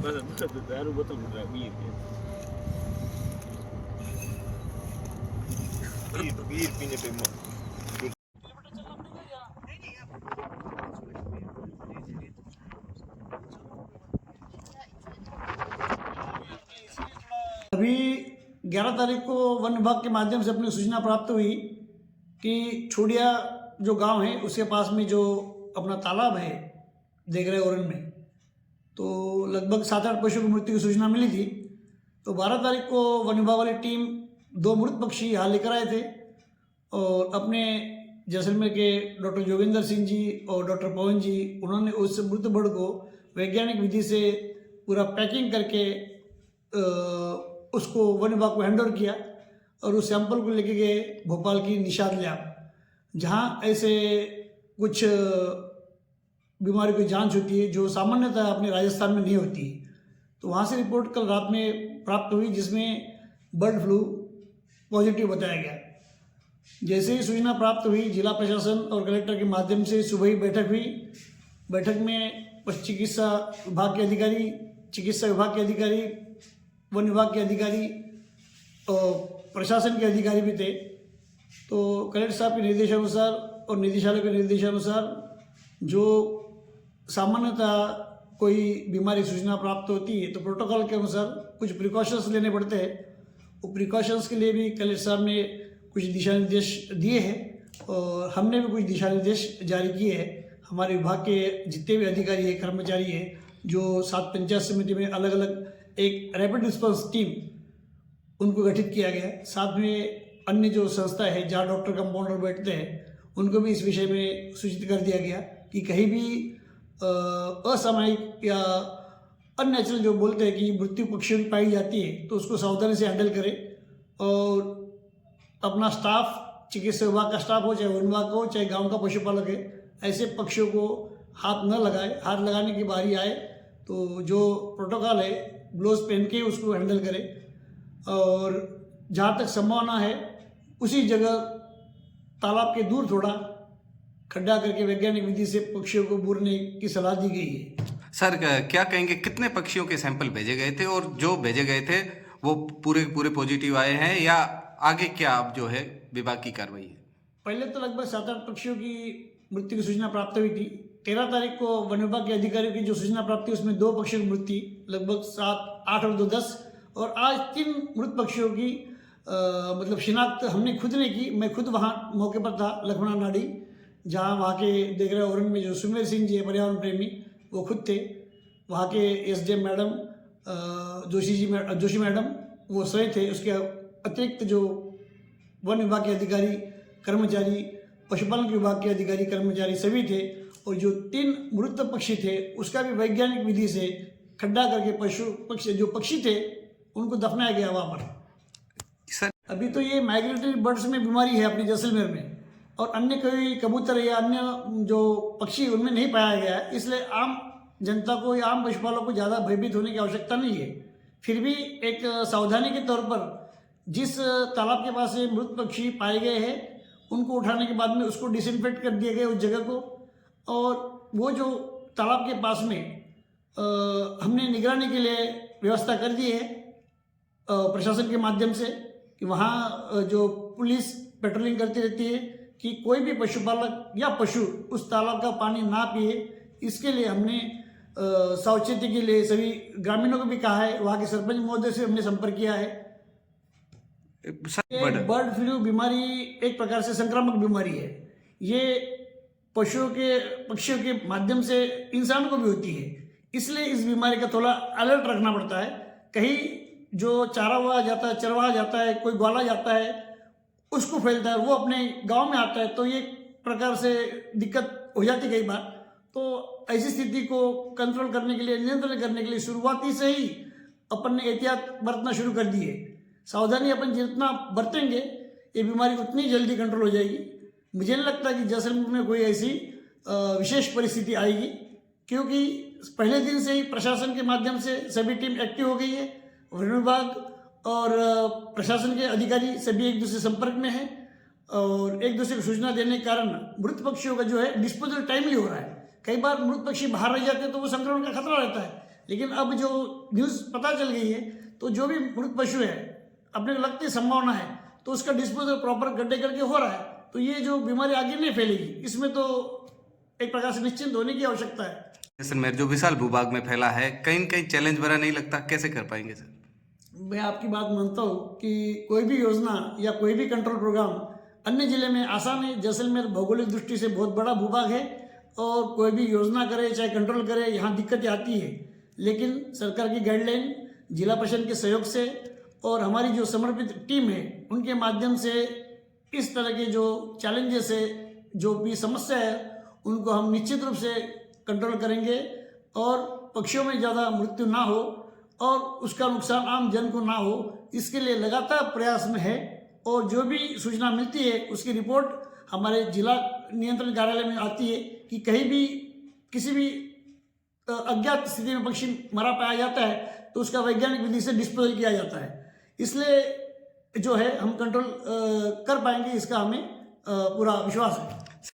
दारू बोतल बीर बीर पीने पे अभी 11 तारीख को वन विभाग के माध्यम से अपनी सूचना प्राप्त हुई कि छोड़िया जो गांव है उसके पास में जो अपना तालाब है देगरा ओरन में, तो लगभग 7-8 पशु की मृत्यु की सूचना मिली थी। तो 12 तारीख को वन विभाग वाली टीम 2 मृत पक्षी यहाँ लेकर आए थे और अपने जैसलमेर के डॉक्टर जोगिंदर सिंह जी और डॉक्टर पवन जी, उन्होंने उस मृत बर्ड को वैज्ञानिक विधि से पूरा पैकिंग करके उसको वन विभाग को हैंड ओवर किया और उस सैंपल को लेके गए भोपाल की निषाद लैब, जहाँ ऐसे कुछ बीमारी की जांच होती है जो सामान्यतः अपने राजस्थान में नहीं होती। तो वहाँ से रिपोर्ट कल रात में प्राप्त हुई जिसमें बर्ड फ्लू पॉजिटिव बताया गया। जैसे ही सूचना प्राप्त हुई, जिला प्रशासन और कलेक्टर के माध्यम से सुबह ही बैठक हुई। बैठक में पशु चिकित्सा विभाग के अधिकारी, चिकित्सा विभाग के अधिकारी, वन विभाग के अधिकारी और प्रशासन के अधिकारी भी थे। तो कलेक्टर साहब के निर्देशानुसार और निदेशालय के निर्देशानुसार जो सामान्यतः कोई बीमारी सूचना प्राप्त होती है तो प्रोटोकॉल के अनुसार कुछ प्रिकॉशंस लेने पड़ते हैं। वो प्रिकॉशंस के लिए भी कलेक्टर साहब ने कुछ दिशा निर्देश दिए हैं और हमने भी कुछ दिशा निर्देश जारी किए हैं। हमारे विभाग के जितने भी अधिकारी हैं, कर्मचारी हैं, जो 7 पंचायत समिति में अलग अलग एक रैपिड रिस्पांस टीम उनको गठित किया गया। साथ में अन्य जो संस्था है जहाँ डॉक्टर कंपाउंडर बैठते हैं उनको भी इस विषय में सूचित कर दिया गया कि कहीं भी असामयिक या अननेचुरल जो बोलते हैं कि मृत्यु पक्षियों की पाई जाती है तो उसको सावधानी से हैंडल करें और अपना स्टाफ, चिकित्सा विभाग का स्टाफ हो, चाहे वन विभाग का हो, चाहे गांव का पशुपालक है, ऐसे पक्षियों को हाथ न लगाए। हाथ लगाने की बारी आए तो जो प्रोटोकॉल है ग्लोव्स पहन के उसको हैंडल करें और जहाँ तक संभावना है उसी जगह तालाब के दूर थोड़ा खड्डा करके वैज्ञानिक विधि से पक्षियों को बूरने की सलाह दी गई है। सर क्या कहेंगे, कितने पक्षियों के सैंपल भेजे गए थे और जो भेजे गए थे वो पूरे पॉजिटिव आए हैं या आगे क्या अब जो है विभाग की कार्रवाई है? पहले तो लगभग 7-8 पक्षियों की मृत्यु की सूचना प्राप्त हुई थी। 13 तारीख को वन विभाग के अधिकारियों की जो सूचना प्राप्त हुई उसमें 2 पक्षियों की मृत्यु, लगभग 7, 8 और 2, 10 और आज 3 मृत पक्षियों की मतलब शिनाख्त हमने खुद ने की। मैं खुद वहाँ मौके पर था, लखमणा नाड़ी, जहाँ वहाँ के देगरा ओरन में जो सुमेर सिंह जी है पर्यावरण प्रेमी, वो खुद थे। वहाँ के एसडीएम मैडम जोशी मैडम वो स्वयं थे। उसके अतिरिक्त जो वन विभाग के अधिकारी, कर्मचारी, पशुपालन विभाग के अधिकारी, कर्मचारी सभी थे और जो 3 मृत पक्षी थे उसका भी वैज्ञानिक विधि से खड्डा करके जो पक्षी थे उनको दफनाया गया वहाँ पर। अभी तो ये माइग्रेटरी बर्ड्स में बीमारी है अपने जैसलमेर में और अन्य कोई कबूतर या अन्य जो पक्षी उनमें नहीं पाया गया है, इसलिए आम जनता को या आम पशुपालकों को ज़्यादा भयभीत होने की आवश्यकता नहीं है। फिर भी एक सावधानी के तौर पर जिस तालाब के पास से मृत पक्षी पाए गए हैं उनको उठाने के बाद में उसको डिसइंफेक्ट कर दिया गया उस जगह को, और वो जो तालाब के पास में हमने निगरानी के लिए व्यवस्था कर दी है प्रशासन के माध्यम से कि वहाँ जो पुलिस पेट्रोलिंग करती रहती है कि कोई भी पशुपालक या पशु उस तालाब का पानी ना पिए। इसके लिए हमने सावचेती के लिए सभी ग्रामीणों को भी कहा है। वहाँ के सरपंच महोदय से हमने संपर्क किया है। बर्ड फ्लू बीमारी एक प्रकार से संक्रामक बीमारी है। ये पक्षियों के माध्यम से इंसान को भी होती है, इसलिए इस बीमारी का थोड़ा अलर्ट रखना पड़ता है। कहीं जो चरवाहा जाता है, कोई ग्वाला जाता है, उसको फैलता है, वो अपने गांव में आता है तो ये प्रकार से दिक्कत हो जाती कई बार। तो ऐसी स्थिति को कंट्रोल करने के लिए, नियंत्रण करने के लिए शुरुआती से ही अपन ने एहतियात बरतना शुरू कर दी है। सावधानी अपन जितना बरतेंगे ये बीमारी उतनी जल्दी कंट्रोल हो जाएगी। मुझे नहीं लगता कि जैसलमेर में कोई ऐसी विशेष परिस्थिति आएगी, क्योंकि पहले दिन से ही प्रशासन के माध्यम से सभी टीम एक्टिव हो गई है। वन विभाग और प्रशासन के अधिकारी सभी एक दूसरे संपर्क में हैं और एक दूसरे को सूचना देने के कारण मृत पक्षियों का जो है डिस्पोजल टाइमली हो रहा है। कई बार मृत पक्षी बाहर रह जाते हैं तो वो संक्रमण का खतरा रहता है, लेकिन अब जो न्यूज़ पता चल गई है तो जो भी मृत पशु है अपने को लगती संभावना है तो उसका डिस्पोजल प्रॉपर गड्ढे करके हो रहा है, तो ये जो बीमारी आगे नहीं फैलेगी, इसमें तो एक प्रकार से निश्चिंत होने की आवश्यकता है। जैसलमेर जो विशाल भूभाग में फैला है, कहीं न कहीं चैलेंज भरा नहीं लगता? कैसे कर पाएंगे सर? मैं आपकी बात मानता हूँ कि कोई भी योजना या कोई भी कंट्रोल प्रोग्राम अन्य जिले में आसान है। जैसलमेर भौगोलिक दृष्टि से बहुत बड़ा भूभाग है और कोई भी योजना करे चाहे कंट्रोल करे यहाँ दिक्कतें आती है, लेकिन सरकार की गाइडलाइन, जिला प्रशासन के सहयोग से और हमारी जो समर्पित टीम है उनके माध्यम से इस तरह के जो चैलेंजेस है, जो भी समस्या है, उनको हम निश्चित रूप से कंट्रोल करेंगे और पक्षियों में ज़्यादा मृत्यु ना हो और उसका नुकसान आम जन को ना हो, इसके लिए लगातार प्रयास में है। और जो भी सूचना मिलती है उसकी रिपोर्ट हमारे जिला नियंत्रण कार्यालय में आती है कि कहीं भी किसी भी अज्ञात स्थिति में पक्षी मरा पाया जाता है तो उसका वैज्ञानिक विधि से डिस्पोजल किया जाता है। इसलिए जो है हम कंट्रोल कर पाएंगे, इसका हमें पूरा विश्वास है।